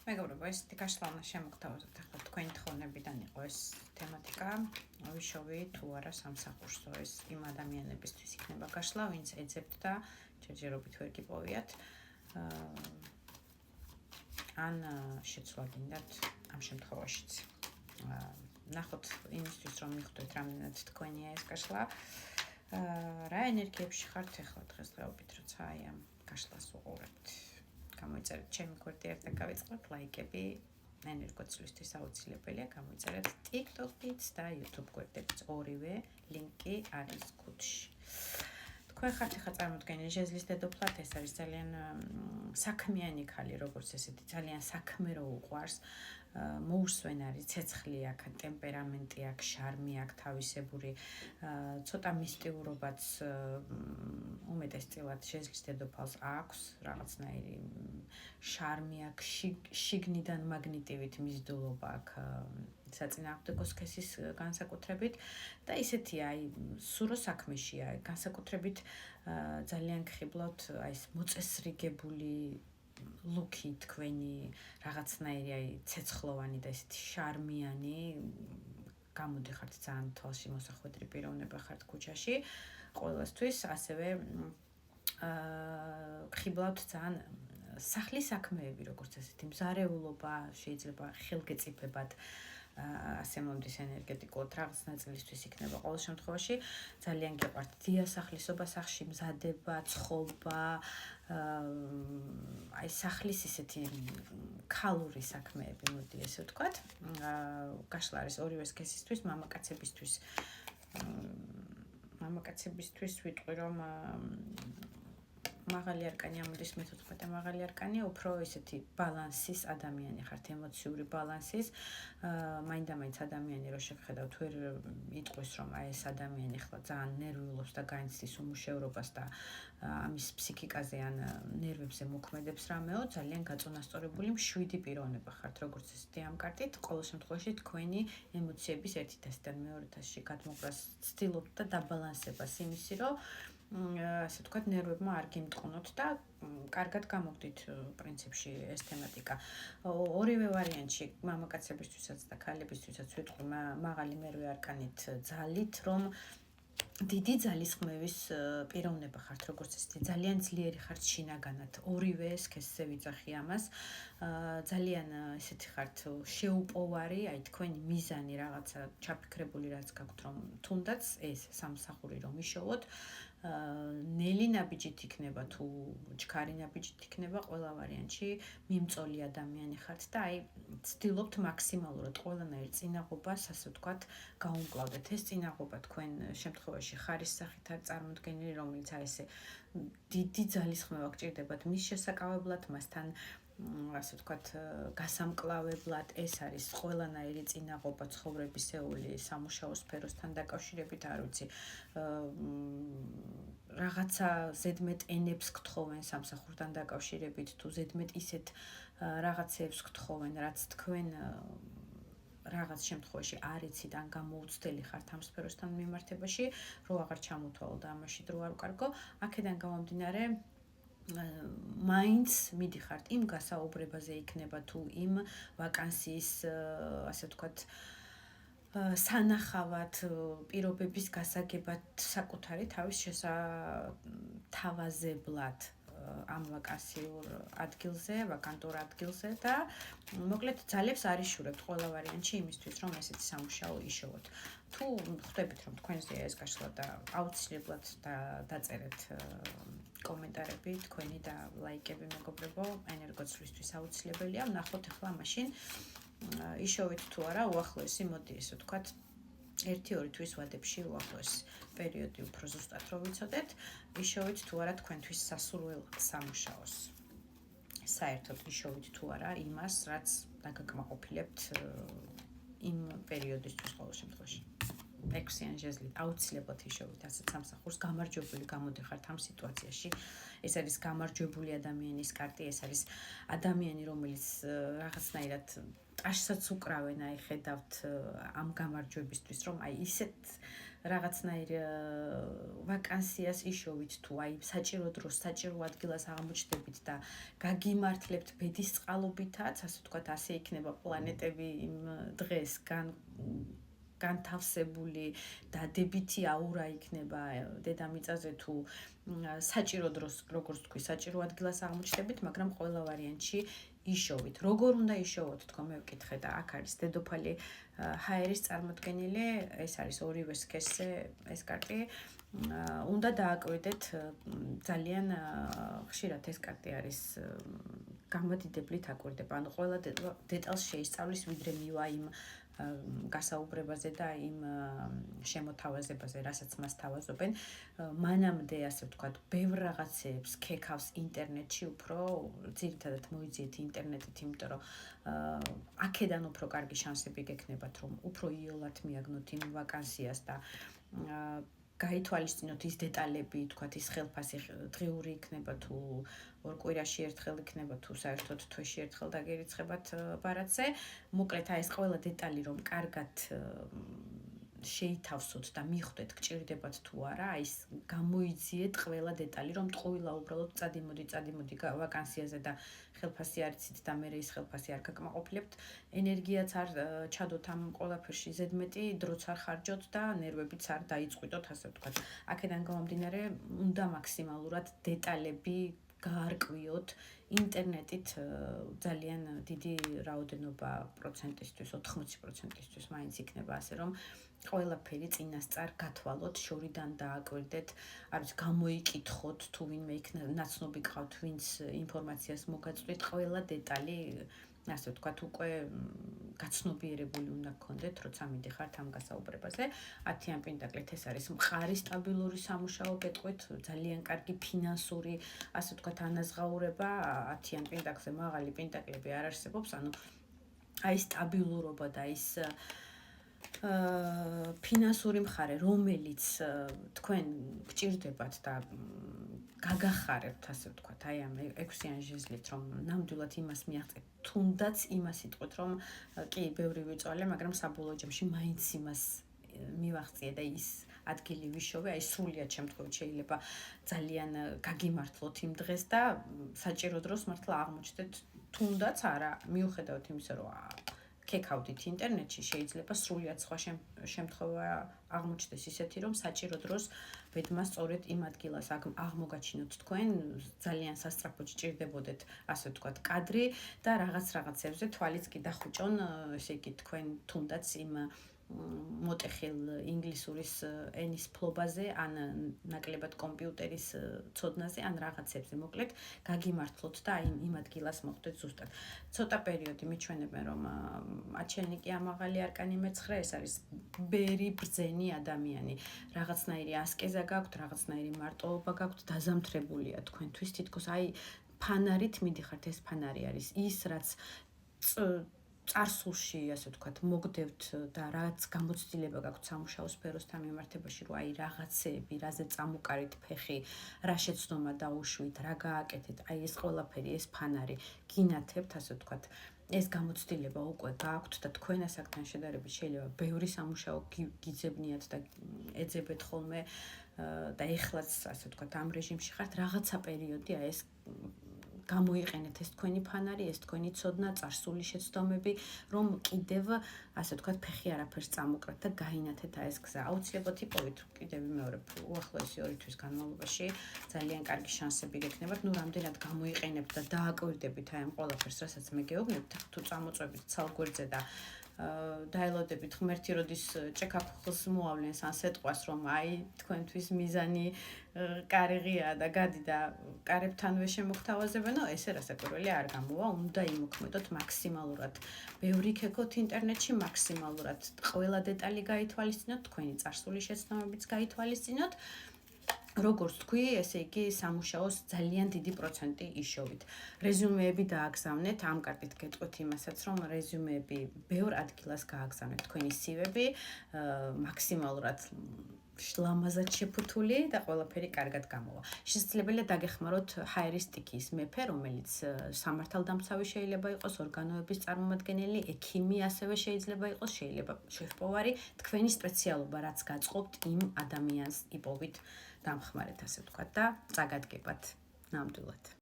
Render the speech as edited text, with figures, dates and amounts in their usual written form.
მეგობრებო, ესეთი გაშლა უნდა შემოგთავაზოთ. ახლა თქვენი თხოვნებიდან იყო ეს თემატიკა. ვიშოვი თუ არა სამსახურსო, ეს იმ ადამიანებისთვის იქნება გაშლა, ვინც ეძებთ და ჯერჯერობით ვერ გიპოვიათ. ან შეცვლა გინდათ ამ შემთხვევაშიც. ნახოთ იმისთვის, რომ მიხვდეთ რამდენად თქვენია ეს გაშლა. რა ენერგიებში ხართ ახლა დღესდღეობით, როცა აი ამ გაშლას უყურებთ? გამოიწერეთ ჩემი გვერდით და გავიწყოთ ლაიკები, ენერგოცვლისთვის აუცილებელია გამოიწერეთ TikTok-ით და YouTube გვერდით, ორივე ლინკი არის ქუდში. თქვენ ხართ ახლა წარმოდგენილი ჟეზლის დედოფლად, ეს არის ძალიან საქმიანი ქალი, როგორც ესეთი, ძალიან საქმე რო უყვარს, მოუსვენარი ცეცხლი აქვს, ტემპერამენტი აქვს, შარმი აქვს, თავისებური, ცოტა მისტიურობაც უმეტესწილად ჟეზლის დედოფალს აქვს, რაღაცნაირი შარმი აქვს, შიგნიდან მაგნიტივით მიზიდულობა აქვს, საწინააღმდეგო სქესის განსაკუთრებით და ისეთი აი სურო საქმეშია, განსაკუთრებით ძალიან გხიბლოთ აი ეს მოწესრიგებული ლუკი თქვენი რაღაცნაირი აი ცეცხლოვანი და ესეთი შარმიანი გამოდიხართ ძალიან თვალში მოსახვედრი პიროვნება ხართ ქუჩაში ყოველასთვის ასევე გხიბლავთ ძალიან სახლის საქმეები როგორც ესეთი მზარეულობა შეიძლება ხელგეწიფებად ასე მომდის ენერგეტიკულად რაღაც ნაწილისთვის იქნება ყოველ შემთხვევაში ძალიან გიყვართ დიასახლისობა სახში მზადება ცხობა აი სახლის ისეთი ქალური საქმეები მოდი ესე ვთქვათ გაშლა არის ორივე სქესისთვის მამაკაცებისთვის ვიტყვი რომ მაღალი არკანი ამოდის მე-14 მაღალი არკანია უფრო ისეთი ბალანსის ადამიანი ხართ ემოციური ბალანსის მაინდა-მაინც ადამიანი რო შეგხედავთ ვერ იტყვის რომ აი ეს ადამიანი ხლა ძალიან ნერვიულობს და განიცდის უმუშევრობას და ამის ფსიქიკაზე ან ნერვებზე მოქმედებს რამეო ძალიან გაწონასწორებული მშვიდი პიროვნება ხართ როგორც ესეთი ამ კარტით ყოველ შემთხვევაში თქვენი ემოციების ერთი თასიდან მეორე თასში გადმოყრას ცდილობთ და დაბალანსებას იმისი რომ ასე ვთქვათ, ნერვებმა არ გიმტყუნოთ და კარგად გამოგდით პრინციპში ეს თემატიკა. ორივე ვარიანტში, მამაკაცებისთვისაც და ქალებისთვისაც ვიტყვი მაღალი მერვე არკანით ძალით, რომ დიდი ძალისხმევის პიროვნება ხართ, როგორც ესეთი ძალიან ძლიერი ხართ შინაგანად. ორივე სქესზე ვიძახი ამას. ძალიან ესეთი ხართ შეუპოვარი, აი თქვენი მიზანი რაღაცა ჩაფიქრებული რაც გაქვთ, რომ თუნდაც ეს სამსახური რომ იშოვოთ, ნელი ნაბიჯით იქნება თუ ჩქარი ნაბიჯით იქნება ყველა ვარიანტში მიმწოლი ადამიანი ხართ და აი ცდილობთ მაქსიმალურად ყველანაირ წინაღობას ასე ვთქვათ გაუმკლავდეთ ეს წინაღობა თქვენ შემთხვევაში ხარის სახით არის წარმოდგენილი რომელიც აი ესე დიდი ძალისხმევა გჭირდებათ მის შესაკავებლად მასთან ასე ვთქვათ გასამკლავებლად ეს არის ყველანაირი წინაღობა ცხოვრებისეული სამუშაო სფეროსთან დაკავშირებით არ ვიცი რაღაცა ზედმეტ ენებს გთხოვენ სამსახურთან დაკავშირებით თუ ზედმეტ ისეთ რაღაცებს გთხოვენ რაც თქვენ რაღაც შემთხვევაში არ იცით ან გამოუცდელი ხართ ამ სფეროსთან მიმართებაში რო აღარ ჩამოთვალო და ამაში დრო არ ვკარგო აქედან გამომდინარე მაინც მიდიხართ იმ გასაუბრებაზე იქნება თუ იმ ვაკანსიის ასე ვთქვათ სანახავად პირობების გასაგებად საკუთარი თავის შესათავაზებლად ამ ვაკანსიურ ადგილზე, ვაკანტურ ადგილზე და მოკლედ ძალებს არ იშურებთ ყველა ვარიანტში იმისთვის რომ ესეთი სამუშაო იშოვოთ. თუ ხვდებით რომ თქვენზეა ეს გაშლა და აუცილებლად დაწერეთ კომენტარები თქვენი და ლაიკები მეგობრებო, ენერგოცვლისთვის აუცილებელია. ვნახოთ ახლა მაშინ იშოვით თუ არა უახლოესი მოდი ესე ვთქვათ 1-2 თვის ვადებში უახლოესი პერიოდი უფრო ზუსტად რო ვიცოდეთ იშოვით თუ არა თქვენთვის სასურველ სამუშაოს საერთოდ იშოვით თუ არა იმას რაც დაგაკმაყოფილებთ იმ პერიოდისთვის ყოველ შემთხვევაში 6-იან ჟეზლით აუცილებლად იშოვით ასეთ სამსახურს გამარჯვებული გამოდიხართ ამ სიტუაციაში ეს არის გამარჯვებული ადამიანის კარტი ეს არის ადამიანი რომელიც რაღაცნაირად ტაშსაც უკრავენ აი ხედავთ ამ გამარჯვებისთვის რომ აი ისეთ რაღაცნაირ ვაკანსიას იშოვით თუ აი საჭირო დროს საჭირო ადგილას აღმოჩნდებით და გაგიმართლებთ ბედის წყალობითაც, ასე ვთქვათ, ასე იქნება პლანეტები იმ დღეს განთავსებული დადებითი აურა იქნება დედამიწაზე თუ საჭირო დროს, როგორც თქვი, საჭირო ადგილას აღმოჩნდებით, მაგრამ ყველა ვარიანტში იშოვით. როგორ უნდა იშოვოთ, თქო, მე ვკითხე და აქ არის დედოფალი ჰაერის წარმოდგენილი, ეს არის ორივე სქესზე ეს კარტი. უნდა დააკვირდეთ ძალიან ხშირად ეს კარტი არის გამოდიდებლით აკვირდება, ანუ ყველა დეტალს შეისწავლის, ვიდრე მივა იმ გასაუბრებაზე და იმ შემოთავაზებაზე, რასაც მას თავაზობენ. მანამდე, ასე ვთქვათ, ბევრ რაღაცებს ქეკავს ინტერნეტში, უფრო ძირითადად მოიძიეთ ინტერნეტით, იმიტომ რომ აქედან უფრო კარგი შანსები გექნებათ, რომ უფრო იოლად მიაგნოთ იმ ვაკანსიას და გაითვალისწინოთ ის დეტალები, თქვათ, ის ხელფასი დღიური იქნება თუ ორ კვირაში ერთხელ იქნება თუ საერთოდ თვეში ერთხელ დაგერიცხებათ ბარათზე. მოკლედ, ეს ყველა დეტალი რომ კარგად შეითავსოთ და მიხვდეთ, გჭირდებათ თუ არა, ის გამოიძიეთ ყველა დეტალი, რომ ტყუილა უბრალოდ წადიმოდი ვაკანსიაზე და ხელფასი არ იცით და მე ის ხელფასი არ გაკმაყოფილებთ, ენერგიაც არ ჩადოთ ამ ყველაფერში ზედმეტი, დროც არ ხარჯოთ და ნერვებიც არ დაიწყვიტოთ, ასე ვთქვათ. აქედან გამომდინარე, უნდა მაქსიმალურად დეტალები გაარკვიოთ ინტერნეტით ძალიან დიდი რაოდენობა პროცენტისთვის, 80%-ისთვის მაინც იქნება ასე, რომ ყველაფერი წინასწარ გათვალოთ, შორიდან დააკვირდეთ, არის გამოიკითხოთ, თუ ვინმე იქ ნაცნობი გყავთ, ვინც ინფორმაციას მოგაწვით, ყველა დეტალი, ასე ვთქვათ, უკვე გაცნობიერებული უნდა გქონდეთ, როცა მიდიხართ ამ გასაუბრებაზე. 10-იან პენტაკლით ეს არის მყარი სტაბილური სამუშაო გეტყვით, ძალიან კარგი ფინანსური, ასე ვთქვათ, ანაზღაურება. 10-იან პენტაკლზე მაღალი პენტაკლები არ არსებობს, ანუ აი სტაბილურობა და ის ფინანსური მხარე, რომელიც თქვენ გჭირდებათ და გაგახარებთ, ასე ვთქვათ, აი ამ 6-იან ჟეზლით, რომ ნამდვილად იმას მიაღწევთ, თუნდაც იმას იტყვით, რომ კი, ბევრი ვიწვალე, მაგრამ საბოლოო ჯამში მაინც იმას მივაღწიე და ის ადგილი ვიშოვე, აი სრულიად შემთხვევით შეიძლება ძალიან გაგიმართლოთ იმ დღეს და საჭირო დროს მართლა აღმოჩნდეთ, თუნდაც არა, მიუხედავად იმისა, რომ ქეკავდით ინტერნეტში, შეიძლება სრულიად სხვა შემთხვევა აღმოჩნდეს ისეთი, რომ საჭირო დროს ბედმა სწორედ იმ ადგილას აღმოგაჩინოთ თქვენ, ძალიან სასწრაფოდ სჭირდებოდეთ, ასე ვთქვათ, კადრი და რაღაცებზე თვალიც კი დახუჭონ, ესე იგი თქვენ თუნდაც იმ მოტეხილ ინგლისურის ენის ფლობაზე, ან ნაკლებად კომპიუტერის ცოდნაზე, ან რაღაცებზე, მოკლედ, გაგიმართლოთ და იმ ადგილას მოხვდეთ ზუსტად. ცოტა პერიოდი მიჩვენებენ, რომ აჩენიკი ამაღალი არკანი მე-9, ეს არის ბერი, ბრძენი ადამიანი. რაღაცნაირი ასკეზა გაქვთ, რაღაცნაირი მარტოობა გაქვთ, დაზამთრებულია თქვენთვის, თითქოს აი ფანარით მიდიხართ, ეს ფანარი არის ის, რაც წარსულში, ასე ვთქვათ, მოგდევთ და რაც გამოცდილება გაქვთ სამუშაო სფეროსთან მიმართებაში, რომ აი რაღაცეები, რაზე წამუკარით ფეხი, რა შეცდომა დაუშვით, რა გააკეთეთ, აი ეს ყველაფერი, ეს ფანარი გინათებთ, ასე ვთქვათ, ეს გამოცდილება უკვე გაქვთ და თქვენ ასაკთან შედარებით შეიძლება ბევრი სამუშაო გიძებნიათ და ეძებეთ ხოლმე და ეხლაც, ასე ვთქვათ, ამ რეჟიმში ხართ, რაღაცა პერიოდი აი ეს გამოიყენეთ ეს თქვენი ფანარი, ეს თქვენი ცოდნა, წარსული შეცდომები, რომ კიდევ, ასე ვთქვათ, ფეხი არაფერს წამოკრათ და გაინათეთ ეს გზა. აუცილებლად იპოვეთ, კიდევ ვიმეორებ, უახლოესი 2 თვის განმავლობაში ძალიან კარგი შანსები გექნებათ, ნუ რამდენად გამოიყენებთ და დააკვირდებით აი ამ ყველაფერს, რასაც მე გეუბნებთ, თუ წამოწვევით ცალგვერდზე და დაელოდებით ღმერთი როდის ჭექაქუხს მოავლენს ან სეტყვას, რომ აი თქვენთვის მიზანი კარიღია და გადი და კარებთანვე შემოგთავაზებენო, ესე რასაკვირველი არ გამოვა, უნდა იმოქმედოთ მაქსიმალურად. ბევრი ქეკოთ ინტერნეტში, მაქსიმალურად ყველა დეტალი გაითვალისწინოთ, თქვენი წარსული შეცდომებიც გაითვალისწინოთ. როგორც თქვი, ესე იგი სამუშაოს ძალიან დიდი პროცენტი იშოვით. რეზუმეები დააგზავნეთ, ამ კარტით გეტყვით იმასაც, რომ რეზუმეები ბევრ ადგილას გააგზავნეთ თქვენი CV-ები, მაქსიმალურად ლამაზად შეფუთული და ყველაფერი კარგად გამოვა. შესაძლებელია დაგეხმაროთ ჰაერისტიკის მეფე, რომელიც სამართალდამცავი შეიძლება იყოს, ორგანოების წარმომადგენელი, ექიმი ასევე შეიძლება იყოს, შეიძლება შეფ-повარი, თქვენი სპეციალობა რაც გაწყობთ იმ ადამიანს იპოვით დამხმარეთ, ასე ვთქვათ და წაგადგებათ ნამდვილად.